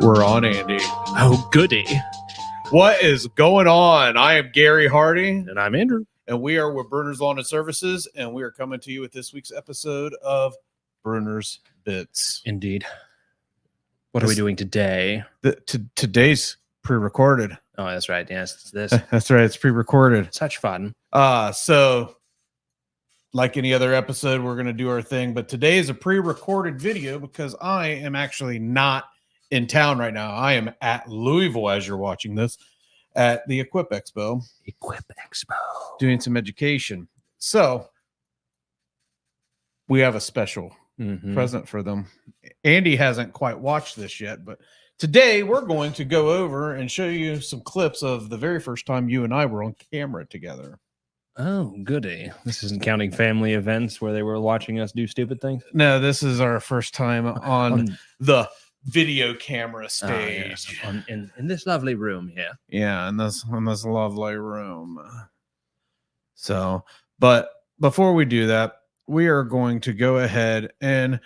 We're on, Andy. Oh, goody. What is going on? I am Gary Hardy. And I'm Andrew. And we are with Brunner's Lawn and Services. And we are coming to you with this week's episode of Brunner's Bits. Indeed. What are we doing today? Today's pre-recorded. Oh, that's right. Yes, it's this. That's right. It's pre-recorded. Such fun. So like any other episode, we're going to do our thing. But today is a pre-recorded video because I am actually not in town right now. I am at Louisville as you're watching this at the Equip Expo. Doing some education. So we have a special present for them. Andy hasn't quite watched this yet, but today we're going to go over and show you some clips of the very first time you and I were on camera together. Oh, goody. This isn't counting family events where they were watching us do stupid things? No, this is our first time on the video camera stage. Yes. In this lovely room here. Yeah, in this lovely room. So, but before we do that, we are going to go ahead and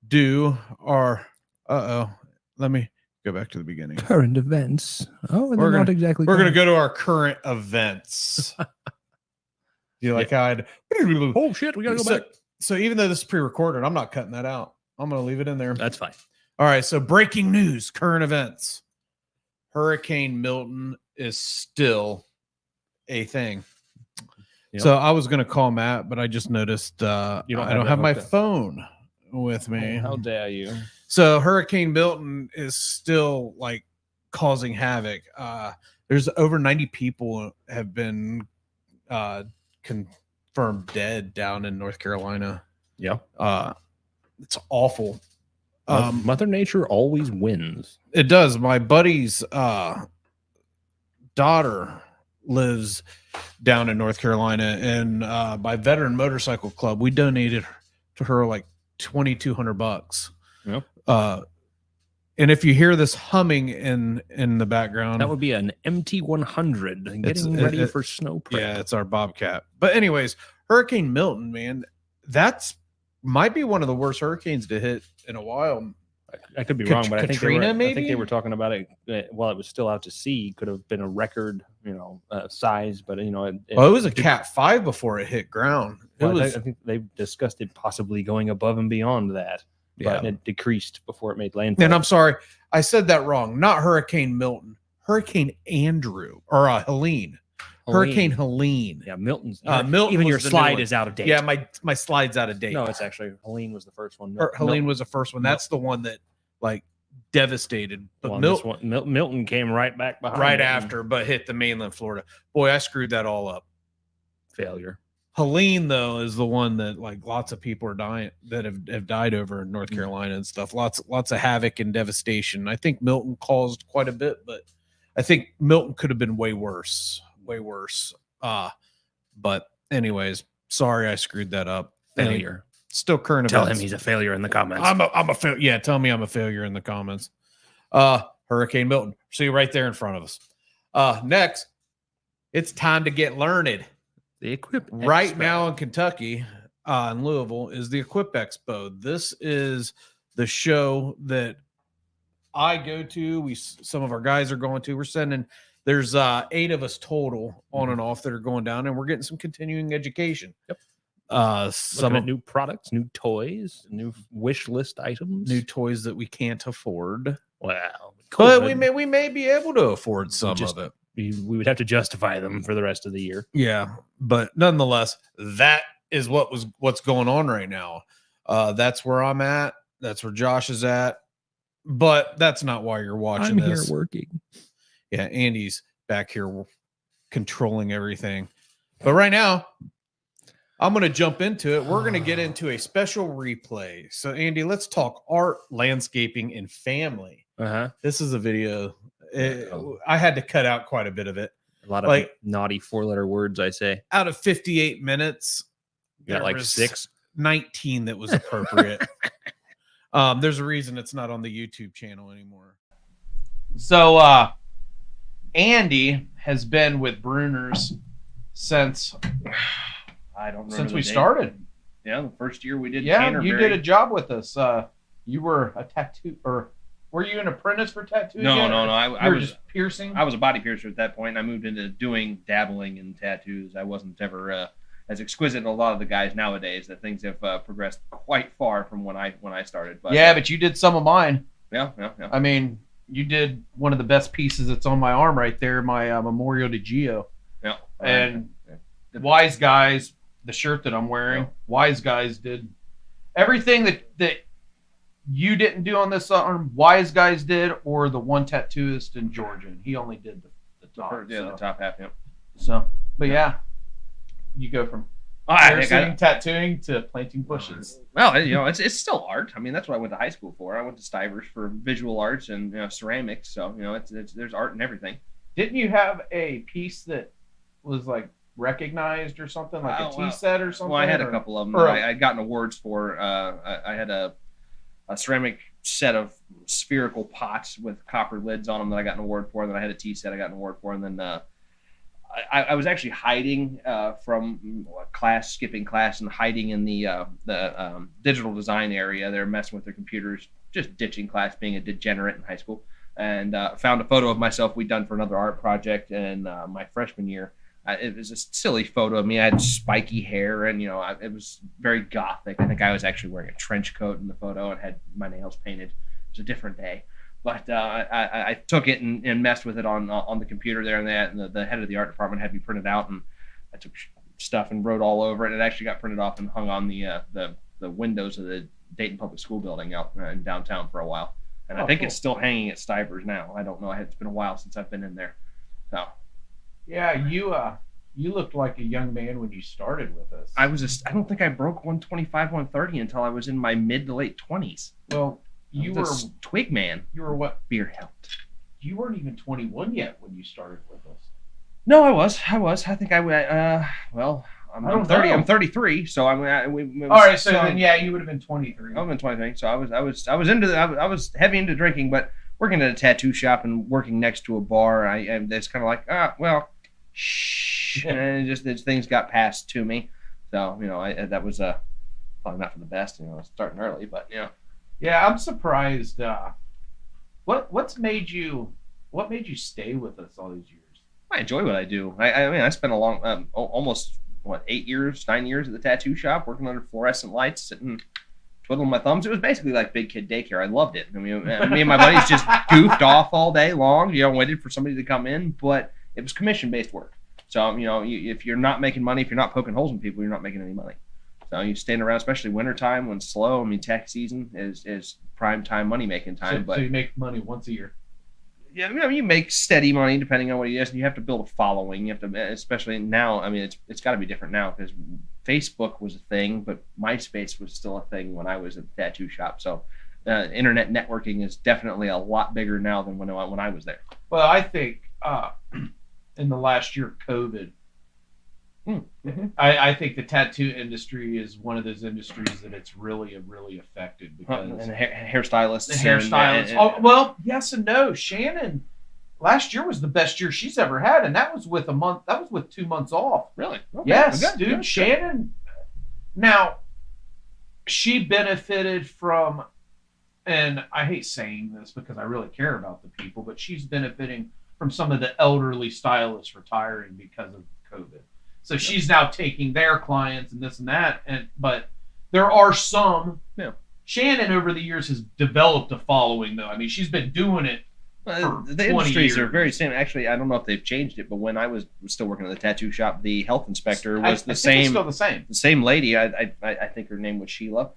do our let me go back to the beginning. Current events. Oh, and we're gonna go to our current events. You like how I'd oh shit, we gotta go back. So even though this is pre-recorded, I'm not cutting that out. I'm gonna leave it in there. That's fine. All right, so breaking news, current events. Hurricane Milton is still a thing. Yep. So I was going to call Matt, but I just noticed I don't have my phone with me. How dare you? So Hurricane Milton is still like causing havoc. There's over 90 people have been confirmed dead down in North Carolina. Yeah. It's awful. Mother Nature always wins. It does. My buddy's daughter lives down in North Carolina, and by Veteran Motorcycle Club, we donated to her like $2,200. Yep. And if you hear this humming in the background, that would be an MT-100 getting ready for snow prep. Yeah, it's our Bobcat. But anyways, Hurricane Milton, man, that's might be one of the worst hurricanes to hit in a while. I could be wrong, but Katrina, I think they were talking about it while it was still out to sea. Could have been a record, size, but it was a Cat 5 before it hit ground. I think they discussed it possibly going above and beyond that, but it decreased before it made landfall. And I'm sorry, I said that wrong. Not Hurricane Milton, Hurricane Andrew or Helene. Hurricane Helene. Yeah, Milton's. Milton, even your slide is out of date. Yeah, my slide's out of date. No, it's actually Helene was the first one. Helene was the first one. That's the one that like devastated. But Milton came right back behind. Right after, but hit the mainland Florida. Boy, I screwed that all up. Failure. Helene though is the one that like lots of people are dying that have died over in North Carolina and stuff. Lots of havoc and devastation. I think Milton caused quite a bit, but I think Milton could have been way worse. But anyways, sorry I screwed that up. Failure. Still current Tell events. him he's a failure in the comments. I'm a failure. Yeah, tell me I'm a failure in the comments. Hurricane Milton. See right there in front of us. Next, it's time to get learned. The Equip Expo. Right now in Kentucky, in Louisville, is the Equip Expo. This is the show that I go to. Some of our guys are going to. We're sending. There's 8 of us total on and off that are going down, and we're getting some continuing education. Yep. Some new products, new toys, new wish list items, new toys that we can't afford. Wow. But we may be able to afford some of it. We would have to justify them for the rest of the year. Yeah, but nonetheless, that is what's going on right now. That's where I'm at. That's where Josh is at. But that's not why you're watching this. I'm here working. Yeah, Andy's back here controlling everything. But right now, I'm going to jump into it. We're going to get into a special replay. So, Andy, let's talk art, landscaping, and family. This is a video. I had to cut out quite a bit of it. A lot of naughty 4-letter words, I say. Out of 58 minutes, you got like 6? 19 that was appropriate. There's a reason it's not on the YouTube channel anymore. So, Andy has been with Brunner's since we started. Yeah, the first year we did. Yeah, you did a job with us. You were a tattoo, or Were you an apprentice for tattooing? No, yet, no, or no. you were just piercing. I was a body piercer at that point. And I moved into dabbling in tattoos. I wasn't ever as exquisite as a lot of the guys nowadays. That things have progressed quite far from when I started. But, yeah, but you did some of mine. Yeah. I mean, you did one of the best pieces that's on my arm right there, my Memorial de Gio. Yeah. And Wise Guys, the shirt that I'm wearing, Wise Guys did everything that you didn't do on this arm. Wise Guys did, or the one tattooist in Georgia, and he only did the top. The top half. Yeah. So, but yeah, you go from piercing, tattooing to planting bushes. Well, it's still art. I mean, that's what I went to high school for. I went to Stivers for visual arts and ceramics. So it's there's art in everything. Didn't you have a piece that was like recognized or something, like a tea set or something? Well, I had a couple of them that I'd gotten awards for. I had a ceramic set of spherical pots with copper lids on them that I got an award for. And then I had a tea set I got an award for. And then I was actually hiding from class, skipping class, and hiding in the digital design area. They're messing with their computers, just ditching class, being a degenerate in high school. And found a photo of myself we'd done for another art project in my freshman year. It was a silly photo of me. I had spiky hair, and it was very gothic. I think I was actually wearing a trench coat in the photo and had my nails painted. It was a different day, but I took it and messed with it on the computer there, and the head of the art department had me printed out, and I took stuff and wrote all over it. It actually got printed off and hung on the windows of the Dayton Public School building out in downtown for a while, and I think it's still hanging at Stivers now. I don't know. It's been a while since I've been in there, so. Yeah, you looked like a young man when you started with us. I don't think I broke 125, 130 until I was in my mid to late 20s. Well, you were twig man. You were what? Beer helped. You weren't even 21 yet when you started with us. No, I was. I think well, I'm 30. I'm 33, so all right, so then you would have been 23. I've been 23, so I was heavy into drinking, but working at a tattoo shop and working next to a bar, it's kind of like, shh, and just things got passed to me. So that was probably not for the best. Starting early, but Yeah, I'm surprised. What made you stay with us all these years? I enjoy what I do. I spent a long, almost 9 years at the tattoo shop, working under fluorescent lights, sitting twiddling my thumbs. It was basically like big kid daycare. I loved it. I mean, me and my buddies just goofed off all day long. Waited for somebody to come in, but it was commission-based work. So, if you're not making money, if you're not poking holes in people, you're not making any money. So you stand around, especially wintertime when it's slow. I mean, tax season is prime time money-making time. So you make money once a year. Yeah, you make steady money depending on what it is, and you have to build a following. You have to, especially now. I mean, it's got to be different now because Facebook was a thing, but MySpace was still a thing when I was at the tattoo shop. So, internet networking is definitely a lot bigger now than when I was there. Well, I think in the last year of COVID, I think the tattoo industry is one of those industries that it's really affected because and hairstylists. Well, yes and no. Shannon, last year was the best year she's ever had, and that was with 2 months off. Really? Okay. Yes, dude. Good. Shannon. Now, she benefited from, and I hate saying this because I really care about the people, but she's benefiting from some of the elderly stylists retiring because of COVID. So she's now taking their clients and this and that, but there are some. Yeah. Shannon over the years has developed a following, though. I mean, she's been doing it. The industries are very same. Actually, I don't know if they've changed it, but when I was still working at the tattoo shop, the health inspector was the same. It's still the same. The same lady. I think her name was Sheila,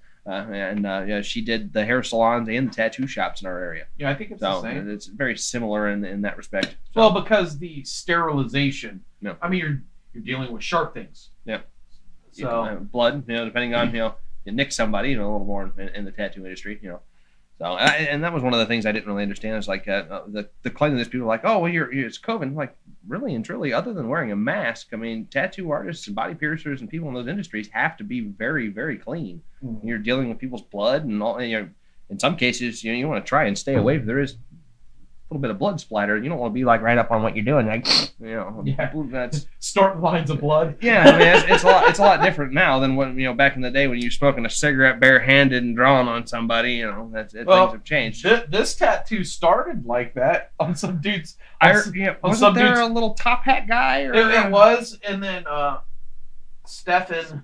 she did the hair salons and the tattoo shops in our area. Yeah, I think it's the same. It's very similar in that respect. So. Well, because the sterilization. No. I mean, you're dealing with sharp things. Yeah. So blood, depending on you nick somebody, a little more in the tattoo industry, So and that was one of the things I didn't really understand. Is like the cleanliness. People are like, oh, well, it's COVID. I'm like, really and truly, other than wearing a mask, I mean, tattoo artists and body piercers and people in those industries have to be very, very clean. Mm-hmm. You're dealing with people's blood and all. In some cases, you want to try and stay away. There is a little bit of blood splatter. You don't want to be like right up on what you're doing, like that's Start lines of blood. Yeah, I mean it's a lot different now than when back in the day when you were smoking a cigarette barehanded and drawing on somebody. Things have changed. This tattoo started like that on some dudes. Wasn't there a little top hat guy? It was, and then Stefan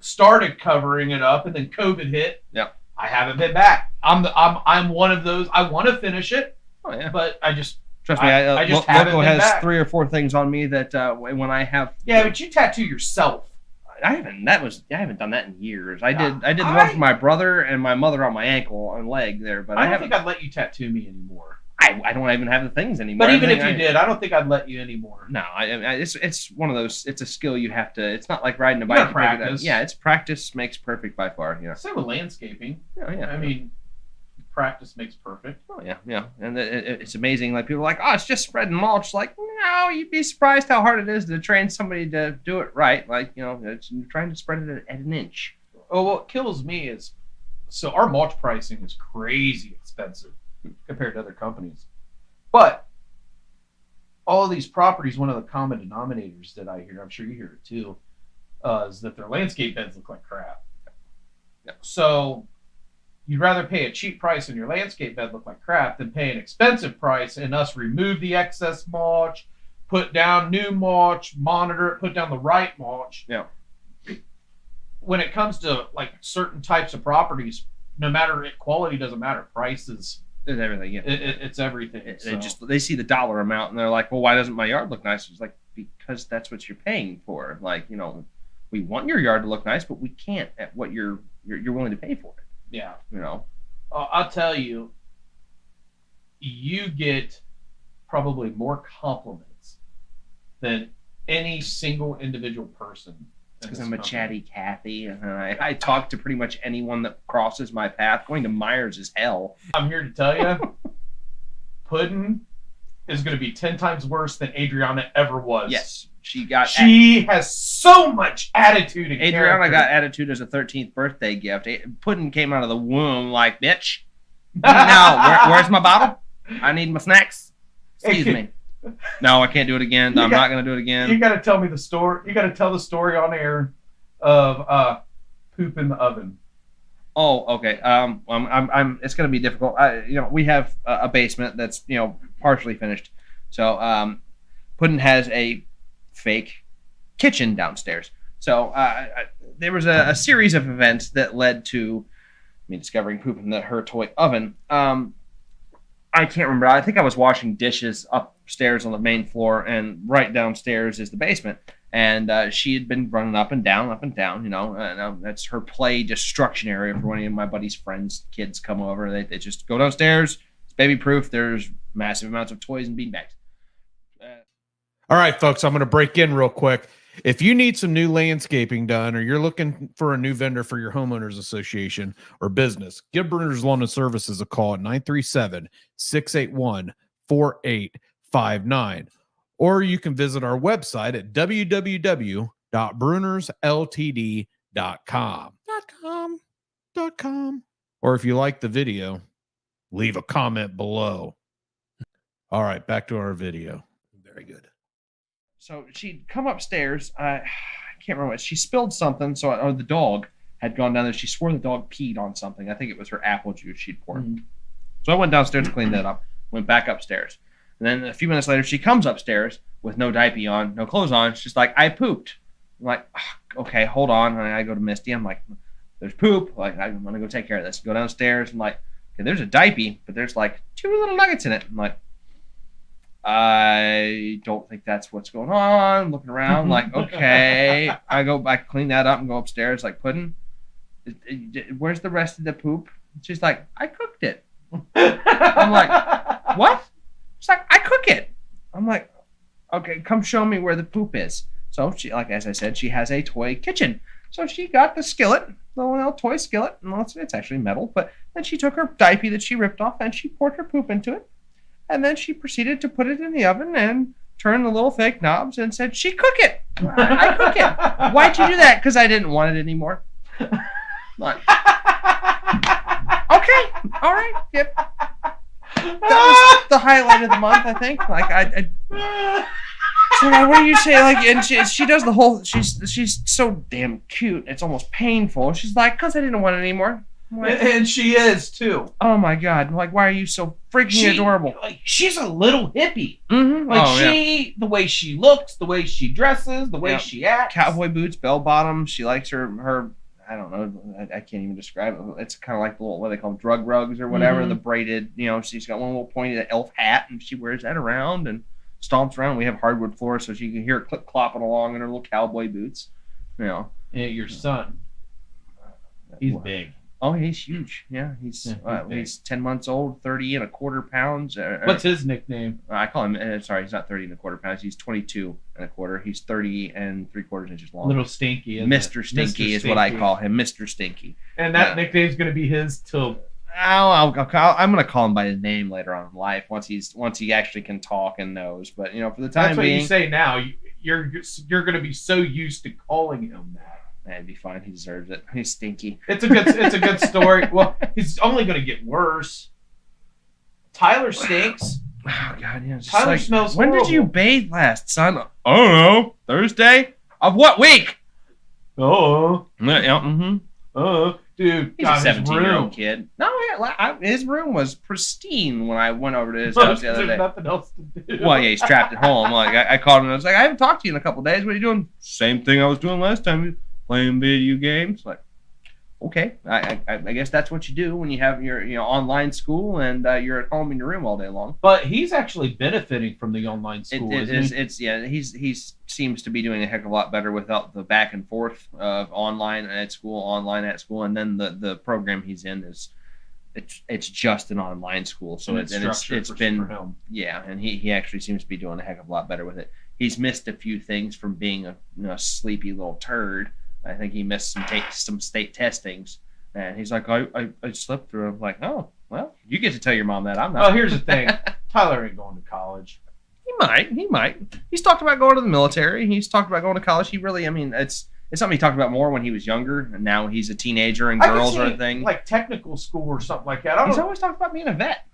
started covering it up, and then COVID hit. Yep. I haven't been back. I'm one of those. I want to finish it. Oh yeah. But I just trust me. I just Loco has back. 3 or 4 things on me that when I have. Yeah, but you tattoo yourself. I haven't done that in years. I did the one for my brother and my mother on my ankle and leg there, but I don't think I'd let you tattoo me anymore. I don't even have the things anymore. But even if you did, I don't think I'd let you anymore. No, it's one of those. It's a skill you have to. It's not like riding a bike. You practice. Yeah, it's practice makes perfect by far. Same with landscaping. Yeah. I mean, practice makes perfect. Oh yeah, and it's amazing. Like people are like, oh, it's just spreading mulch. Like, no, you'd be surprised how hard it is to train somebody to do it right. Like you're trying to spread it at an inch. Oh, what kills me is, so our mulch pricing is crazy expensive compared to other companies. But all of these properties, one of the common denominators that I hear, I'm sure you hear it too, is that their landscape beds look like crap. Yeah. So you'd rather pay a cheap price and your landscape bed look like crap than pay an expensive price and us remove the excess mulch, put down new mulch, monitor it, put down the right mulch. Yeah. When it comes to like certain types of properties, no matter quality doesn't matter. Price is everything. Yeah. It's everything. They see the dollar amount and they're like, well, why doesn't my yard look nice? It's like, because that's what you're paying for. Like, we want your yard to look nice, but we can't at what you're willing to pay for it. Yeah. I'll tell you, you get probably more compliments than any single individual person. Because I'm a chatty Cathy, and I talk to pretty much anyone that crosses my path. Going to Myers is hell. I'm here to tell you, Puddin is going to be 10 times worse than Adriana ever was. Yes, she has so much attitude and Adriana character. got attitude as a 13th birthday gift. Puddin came out of the womb like, bitch. Now, where's my bottle? I need my snacks. Excuse me. No, I can't do it again. I'm not going to do it again. You got to tell me the story. You got to tell the story on air of poop in the oven. Oh, okay. It's going to be difficult. We have a basement that's partially finished. So, Puddin has a fake kitchen downstairs. So, there was a series of events that led to me discovering poop in her toy oven. I can't remember. I think I was washing dishes upstairs on the main floor, and right downstairs is the basement. And she had been running up and down. And that's her play destruction area for when any of my buddy's friends' kids come over. They just go downstairs. It's baby proof. There's massive amounts of toys and beanbags. All right, folks, I'm going to break in real quick. If you need some new landscaping done, or you're looking for a new vendor for your homeowners association or business, give Brunner's Lawn and Services a call at 937-681-4859. Or you can visit our website at www.brunnersltd.com. Or if you like the video, leave a comment below. All right, back to our video. Very good. So she'd come upstairs. I can't remember what. She spilled something, or the dog had gone down there. She swore the dog peed on something. I think it was her apple juice she'd poured. Mm-hmm. So I went downstairs to clean that up, went back upstairs. And then a few minutes later, she comes upstairs with no diaper on, no clothes on. She's like, I pooped. I'm like, okay, hold on. And I go to Misty. I'm like, there's poop. Like, I'm going to go take care of this. Go downstairs. I'm like, okay, there's a diaper, but there's like 2 little nuggets in it. I'm like, I don't think that's what's going on. I'm looking around, like, okay. I go back, clean that up, and go upstairs, like, Puddin', where's the rest of the poop? She's like, I cooked it. I'm like, what? She's like, I cook it. I'm like, okay, come show me where the poop is. So she, like as I said, she has a toy kitchen. So she got the skillet, the little toy skillet, and it's actually metal. But then she took her diaper that she ripped off and she poured her poop into it. And then she proceeded to put it in the oven and turn the little fake knobs and said, she cook it. I cook it. Why'd you do that? Because I didn't want it anymore. Like, okay. All right. Yep. was the highlight of the month, I think. Like so like, what do you say? Like, and she does the whole. She's so damn cute. It's almost painful. She's like, "Cause I didn't want it anymore." Like, And she is too. oh my god! Like, why are you so freaking adorable? Like, she's a little hippie. Mm-hmm. Like the way she looks, the way she dresses, the way she acts. Cowboy boots, bell bottoms. She likes her. I don't know. I can't even describe it. It's kind of like the little, what they call them, drug rugs or whatever. The braided. She's got one little pointed elf hat, and she wears that around and stomps around. We have hardwood floors, so she can hear it clip clopping along in her little cowboy boots. Yeah, your son. He's big. Oh, he's huge. Yeah, he's 10 months old, 30 and a quarter pounds. What's his nickname? I call him. Sorry, he's not 30 and a quarter pounds. He's 22 and a quarter. He's 30 and 3/4 inches long. Little Stinky. Mr. Stinky is what I call him, Mr. Stinky. And that nickname's going to be his till. I'm going to call him by his name later on in life once he actually can talk and knows. But for the time that's what being, you say now. You're going to be so used to calling him that. That'd be fine. He deserves it. He's stinky. It's a good story. Well, he's only going to get worse. Tyler stinks. Oh God, yeah. Tyler smells When horrible. did you bathe last, son? I don't know. Thursday of what week? Oh. Yeah. Mm-hmm. Oh, dude. He's a 17-year-old kid. No, yeah, his room was pristine when I went over to his house the other day. There's nothing else to do. Well, yeah, he's trapped at home. Like I called him and I was like, I haven't talked to you in a couple of days. What are you doing? Same thing I was doing last time. Playing video games. Like, okay, I guess that's what you do when you have your online school and you're at home in your room all day long. But he's actually benefiting from the online school. He seems to be doing a heck of a lot better without the back and forth of online at school, and then the program he's in is it's just an online school, so it's been for him. Yeah, and he actually seems to be doing a heck of a lot better with it. He's missed a few things from being a sleepy little turd. I think he missed some state testings, and he's like, I slept through. I'm like, oh, well, you get to tell your mom that. I'm not. Well, here's the thing. Tyler ain't going to college. He might. He's talked about going to the military. He's talked about going to college. He really, it's something he talked about more when he was younger, and now he's a teenager and girls are a thing. Like technical school or something like that. He's always talked about being a vet.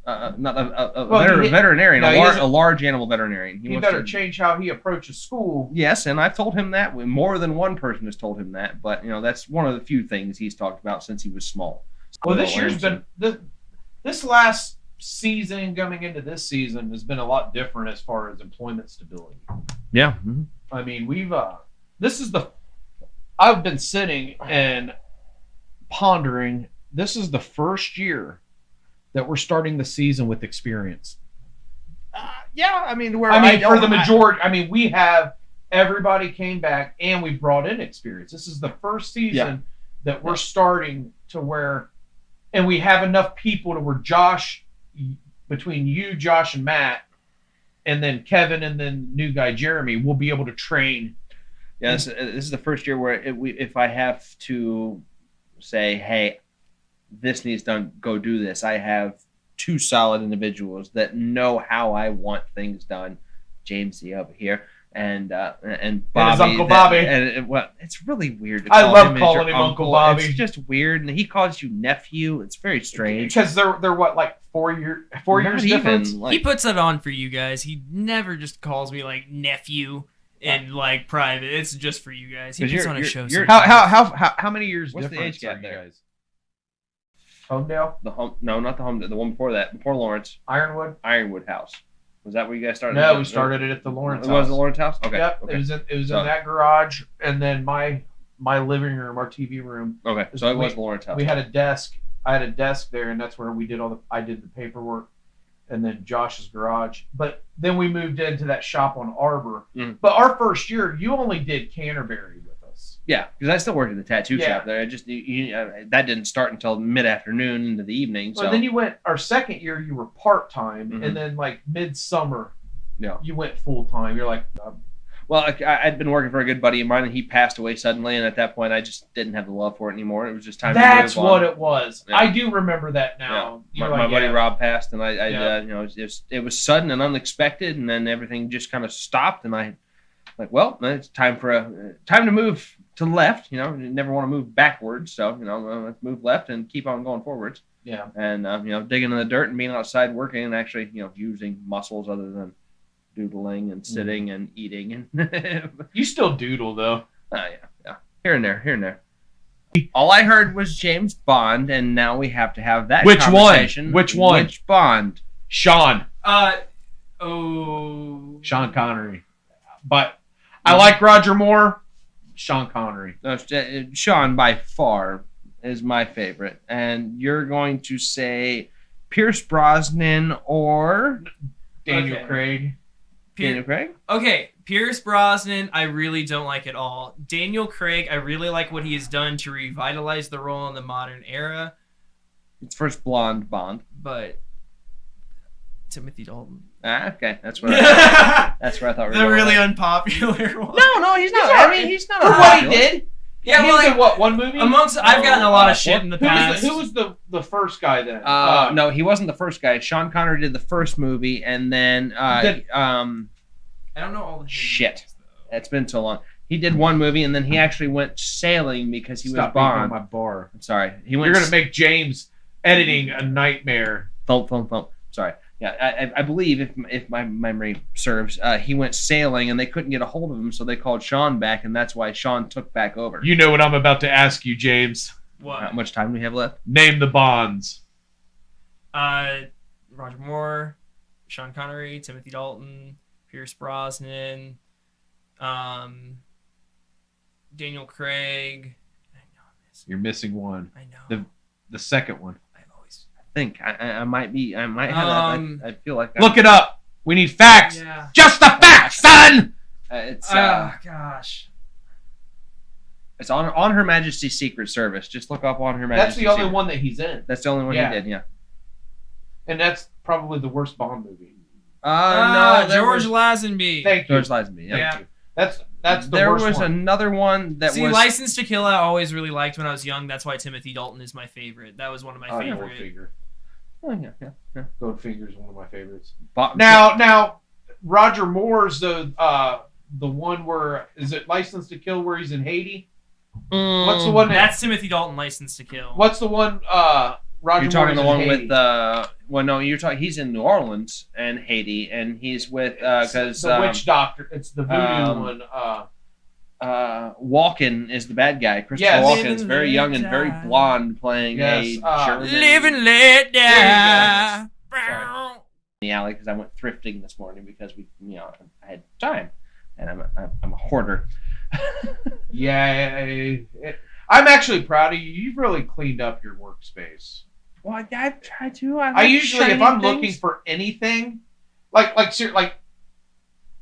Not a veterinarian, a large animal veterinarian. He better change how he approaches school. Yes, and I've told him that. More than one person has told him that. But that's one of the few things he's talked about since he was small. Well, this year's been this last season coming into this season has been a lot different as far as employment stability. Yeah. Mm-hmm. I mean, I've been sitting and pondering. This is the first year that we're starting the season with experience. Yeah, I mean, for the majority, we have everybody came back and we brought in experience. This is the first season that we're starting to where, and we have enough people to where Josh, between you, Josh, and Matt, and then Kevin, and then new guy Jeremy, will be able to train. Yeah, this is the first year where if I have to say, hey, this needs done, go do this. I have two solid individuals that know how I want things done. Jamesy over here and Bobby. And his Uncle Bobby. It's really weird to I call love him calling him Uncle Bobby. It's just weird, and he calls you nephew. It's very strange. Because they're what, like 4 years difference? He puts that on for you guys. He never just calls me like nephew in like private. It's just for you guys. He puts on a show. How many years What's the difference age gap are you there? guys? Homedale? No, not the Homedale. The one before that, before Lawrence. Ironwood House. Was that where you guys started? No, we started it at the Lawrence It house. was the Lawrence House? Okay. Yep. Okay. It was in that garage, and then my living room, our TV room. Okay. So it was the Lawrence House. We had a desk. I had a desk there, and that's where we did I did the paperwork, and then Josh's garage. But then we moved into that shop on Arbor. Mm. But our first year, you only did Canterbury with us. Yeah, because I still worked at the tattoo shop there. That didn't start until mid-afternoon into the evening. So. Well, then you went, our second year, you were part-time, and then like midsummer, you went full-time. You're like... Well, I'd been working for a good buddy of mine, and he passed away suddenly, and at that point, I just didn't have the love for it anymore. It was just time to move on. That's what it was. Yeah. I do remember that now. Yeah. My buddy Rob passed, and it was sudden and unexpected, and then everything just kind of stopped, and I like, well, it's time to move to the left. You never want to move backwards, so let's move left and keep on going forwards. Yeah. And digging in the dirt and being outside working and actually using muscles other than doodling and sitting and eating and You still doodle though. yeah, here and there. All I heard was James Bond, and now we have to have that Which conversation. one? Which one? Which Bond? Sean Connery. But I like Roger Moore. Sean Connery. Sean by far is my favorite, and you're going to say Pierce Brosnan or Daniel Okay. Craig. Daniel Craig? Okay, Pierce Brosnan, I really don't like at all. Daniel Craig, I really like what he has done to revitalize the role in the modern era, It's first blonde Bond. but Timothy Dalton. Okay, that's what I thought. The really unpopular one. No, he's not. alright. I mean, he's not. For what he did. Yeah, He well, was in like, what, one movie? I've gotten a lot of shit in the Who was past. the, who was the first guy then? No, he wasn't the first guy. Sean Connery did the first movie, and then I don't know all the Shit. names, though. it's been so long. He did one movie, and then he actually went sailing because he Stop was beating on Bond. my bar. I'm sorry. He went. You're gonna make James editing a nightmare. Thump. Sorry. Yeah, I believe if my memory serves, he went sailing and they couldn't get a hold of him, so they called Sean back, and that's why Sean took back over. You know what I'm about to ask you, James. What? How much time do we have left? Name the Bonds. Roger Moore, Sean Connery, Timothy Dalton, Pierce Brosnan, Daniel Craig. I know I'm missing. You're missing one. I know. The second one. I've always. I think I might have. I feel like Look it up. We need facts. Yeah. Just the facts, son. It's Oh gosh. it's on Her Majesty's Secret Service. Just look up on Her That's Majesty's. the only Secret. one that he's in, That's the only one Yeah. he did. Yeah. and that's probably the worst Bond movie. No, there George was Lazenby. Thank you. George Lazenby. Yeah. Yeah. That's the There worst was one. another one that See, was. License to Kill I always really liked when I was young. That's why Timothy Dalton is my favorite. That was one of my favorite. Goldfinger. Oh, yeah. Goldfinger is one of my favorites. Bob- Now, Roger Moore's the one where is it License to Kill where he's in Haiti? What's the one? That's Timothy Dalton, License to Kill. What's the one? Roger You're talking Moore's the one in with Haiti. well, no, you're talking. He's in New Orleans and Haiti, and he's with It's because the witch doctor. It's the voodoo one. Walken is the bad guy. Christopher Yes. Walken is very young and very blonde, playing Yes, a German Live and let die. Sorry. in the alley because I went thrifting this morning because I had time, and I'm a hoarder. Yeah, I'm actually proud of you. You've really cleaned up your workspace. Well, I try to. I like usually, if shiny I'm things. looking for anything, like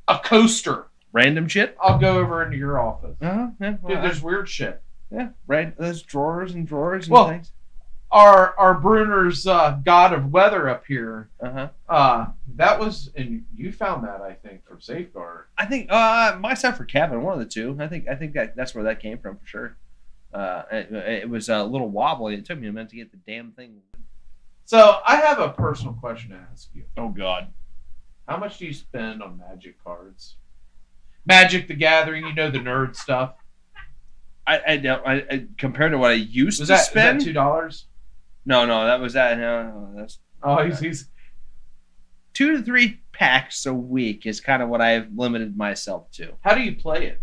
a coaster, random shit. I'll go over into your office. Yeah, Dude, well, there's weird shit. yeah, right. There's drawers and Well, things. Our Brunner's God of Weather up here. Uh-huh. That was, and you found that, I think, from Safeguard. I think myself or Kevin, one of the two. I think that's where that came from for sure. It was a little wobbly. It took me a minute to get the damn thing. So I have a personal question to ask you. Oh God. How much do you spend on Magic cards? Magic the Gathering, the nerd stuff. I don't. I compared to what I used Was to that spend. $2? No, that was that. No, that's Oh, he's 2 to 3 packs a week is kind of what I've limited myself to. How do you play it?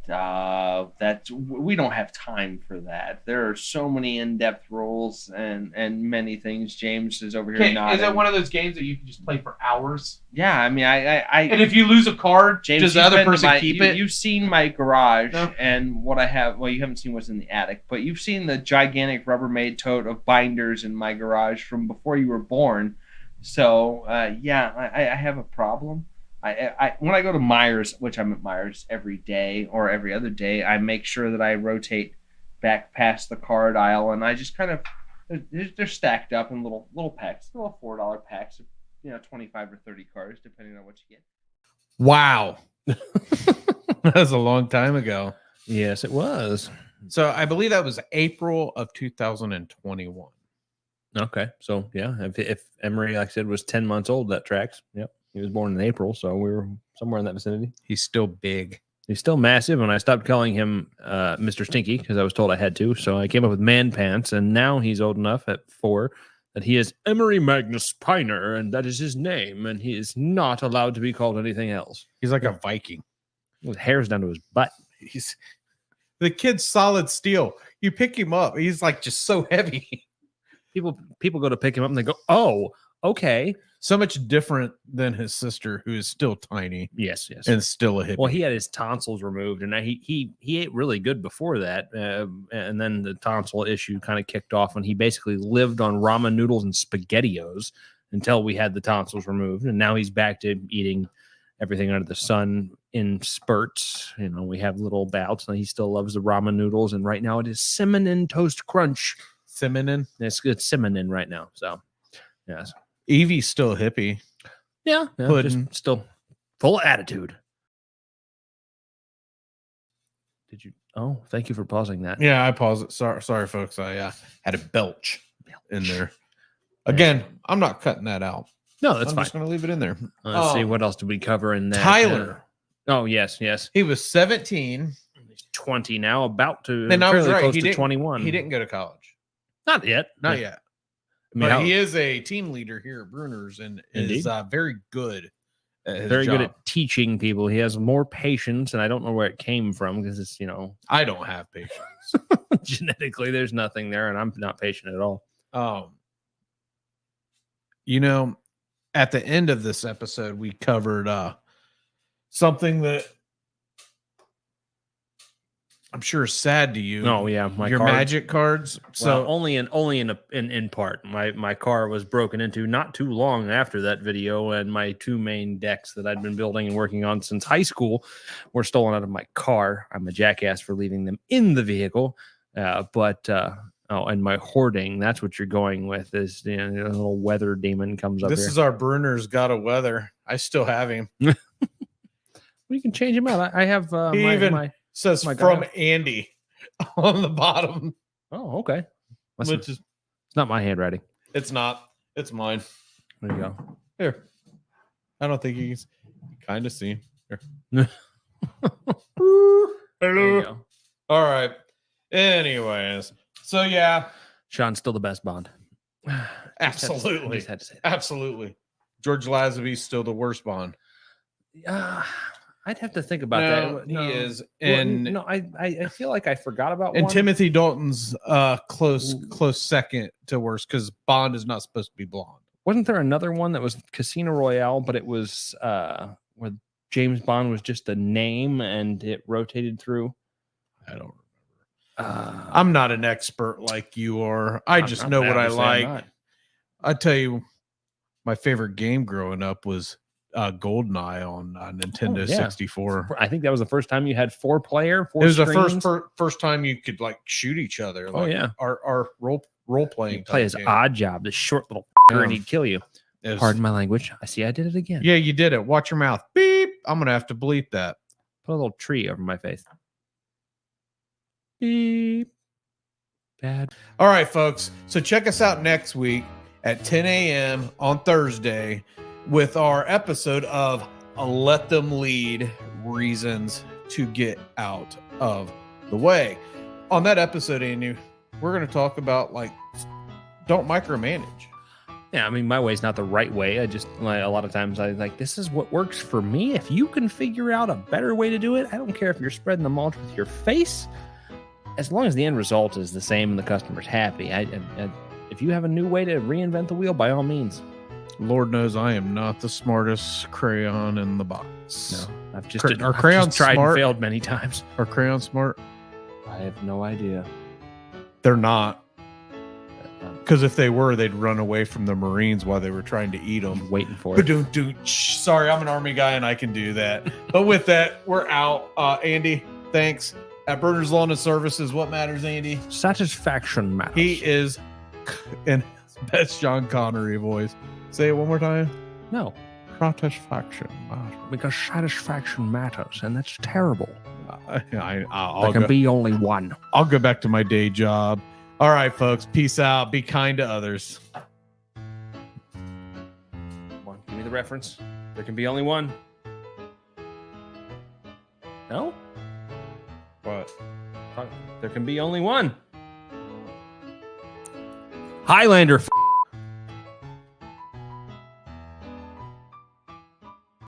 We don't have time for that. There are so many in-depth rules and many things. James is over here nodding. Is it one of those games that you can just play for hours? Yeah, I mean, And if you lose a card, James, does the you've other been to person keep it? You've seen my garage No. and what I have. Well, you haven't seen what's in the attic, but you've seen the gigantic Rubbermaid tote of binders in my garage from before you were born. So, yeah, I have a problem. I when I go to Myers, which I'm at Myers every day or every other day, I make sure that I rotate back past the card aisle, and I just kind of they're stacked up in little packs, little $4 packs of 25 or 30 cards, depending on what you get. Wow. That was a long time ago. Yes, it was. So I believe that was April of 2021. Okay, so yeah, if Emery, like I said, was 10 months old, that tracks. Yep, he was born in April, so we were somewhere in that vicinity. He's still big. He's still massive, and I stopped calling him Mr. Stinky because I was told I had to. So I came up with Man Pants, and now he's old enough at 4 that he is Emery Magnus Piner, and that is his name, and he is not allowed to be called anything else. He's like a Viking. With hairs down to his butt. He's the kid's solid steel. You pick him up, he's like just so heavy. People go to pick him up, and they go, "Oh, okay." So much different than his sister, who is still tiny. Yes. And still a hippie. Well, he had his tonsils removed, and he ate really good before that, and then the tonsil issue kind of kicked off, and he basically lived on ramen noodles and SpaghettiOs until we had the tonsils removed, and now he's back to eating everything under the sun in spurts. You know, we have little bouts, and he still loves the ramen noodles, and right now it is cinnamon toast crunch. Cinnamon? It's cinnamon right now, so yes. Evie's still a hippie. Yeah, just still full of attitude. Did you? Oh, thank you for pausing that. Yeah, I paused it. Sorry, folks. I had a belch in there. Again, I'm not cutting that out. No, that's I'm fine. just going to leave it in there. Let's see, what else did we cover in that? Tyler. Oh, yes. He was 17. He's 20 now, about to And I was fairly right. close He to didn't, 21. He didn't go to college. Not yet. Not yet. I mean, But he is a team leader here at Brunner's and is very good at his very job. good at teaching people. He has more patience, and I don't know where it came from because it's, I don't have patience. genetically, there's nothing there, and I'm not patient at all. At the end of this episode, we covered something that I'm sure is sad to you. Oh yeah, your magic cards. So only in part. My car was broken into not too long after that video, and my 2 main decks that I'd been building and working on since high school were stolen out of my car. I'm a jackass for leaving them in the vehicle, and my hoarding. That's what you're going with. Is a little weather demon comes up. This here. is our Brunner's got a weather. I still have him. We can change him out. I have says from Andy on the bottom. Oh, okay. Which is it's not my handwriting. It's not. It's mine. There you go. Here. I don't think you can kind of see. Here. Hello. All right. Anyways. So yeah. Sean's still the best Bond. Absolutely. Just had to say that. Absolutely. George Lazenby's still the worst Bond. I'd have to think about that. He is. And I feel like I forgot about and one. Timothy Dalton's close second to worst because Bond is not supposed to be blonde. Wasn't there another one that was Casino Royale, but it was where James Bond was just a name and it rotated through? I don't remember. I'm not an expert like you are. I just know what I like. I tell you, my favorite game growing up was GoldenEye on Nintendo 64. I think that was the first time you had 4-player. It was the first time you could like shoot each other. Like, oh yeah, our role playing. You'd play as Odd Job, this short little and he'd kill you. Pardon my language. I see. I did it again. Yeah, you did it. Watch your mouth. Beep. I'm gonna have to bleep that. Put a little tree over my face. Beep. Bad. All right, folks. So check us out next week at 10 a.m. on Thursday with our episode of Let Them Lead, Reasons to Get Out of the Way. On that episode, Andy, we're going to talk about don't micromanage. Yeah, I mean, my way is not the right way. I just, a lot of times I this is what works for me. If you can figure out a better way to do it, I don't care if you're spreading the mulch with your face, as long as the end result is the same and the customer's happy. If you have a new way to reinvent the wheel, by all means. Lord knows I am not the smartest crayon in the box. No, I've just tried and failed many times. Are crayons smart? I have no idea. They're not. Because if they were, they'd run away from the Marines while they were trying to eat them. Waiting for it. Sorry, I'm an Army guy and I can do that. But with that, we're out. Andy, thanks. At Brunner's Lawn and Services, what matters, Andy? Satisfaction matters. He is in his best Sean Connery voice. Say it one more time. No. Satisfaction matters. Because satisfaction matters, and that's terrible. There can be only one. I'll go back to my day job. All right, folks. Peace out. Be kind to others. Come on, give me the reference. There can be only one. No? What? There can be only one. Highlander.